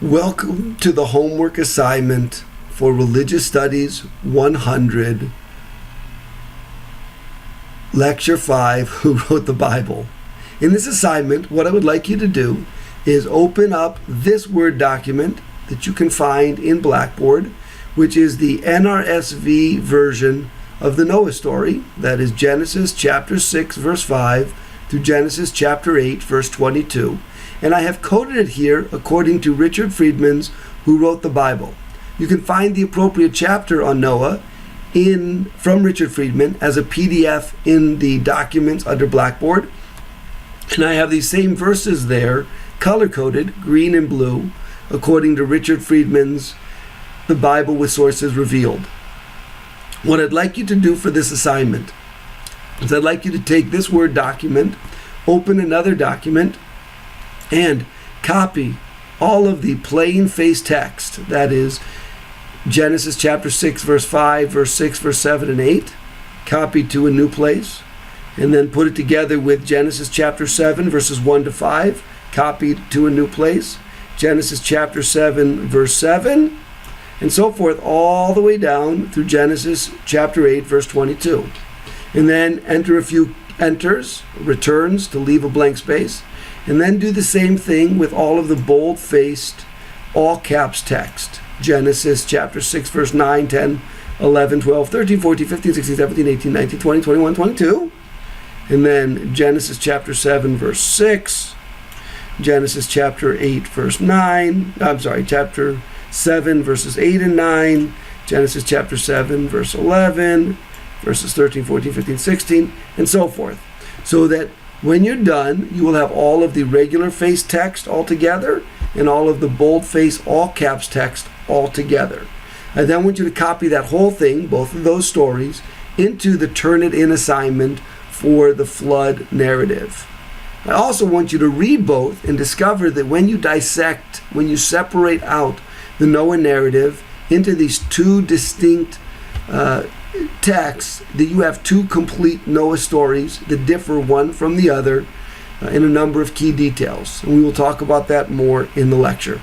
Welcome to the homework assignment for Religious Studies 100, Lecture 5, Who Wrote the Bible? In this assignment, what I would like you to do is open up this Word document that you can find in Blackboard, which is the NRSV version of the Noah story. That is Genesis chapter 6, verse 5 through Genesis chapter 8, verse 22. And I have coded it here according to Richard Friedman's Who Wrote the Bible. You can find the appropriate chapter on Noah from Richard Friedman as a PDF in the documents under Blackboard. And I have these same verses there, color-coded, green and blue, according to Richard Friedman's The Bible with Sources Revealed. What I'd like you to do for this assignment is I'd like you to take this Word document, open another document, and copy all of the plain face text. That is Genesis chapter 6, verse 5, verse 6, verse 7, and 8. Copy to a new place. And then put it together with Genesis chapter 7, verses 1 to 5. Copied to a new place. Genesis chapter 7, verse 7. And so forth all the way down through Genesis chapter 8, verse 22. And then enter a few enters, returns to leave a blank space. And then do the same thing with all of the bold-faced, all-caps text. Genesis chapter 6, verse 9, 10, 11, 12, 13, 14, 15, 16, 17, 18, 19, 20, 21, 22. And then Genesis chapter 7, verse 6. Genesis chapter 8, verse 9. Chapter 7, verses 8 and 9. Genesis chapter 7, verse 11. Verses 13, 14, 15, 16, and so forth. So that when you're done, you will have all of the regular face text all together and all of the bold-face all-caps text all together. I then want you to copy that whole thing, both of those stories, into the Turnitin assignment for the flood narrative. I also want you to read both and discover that when you dissect, when you separate out the Noah narrative into these two distinct texts, that you have two complete Noah stories that differ one from the other in a number of key details. And we will talk about that more in the lecture.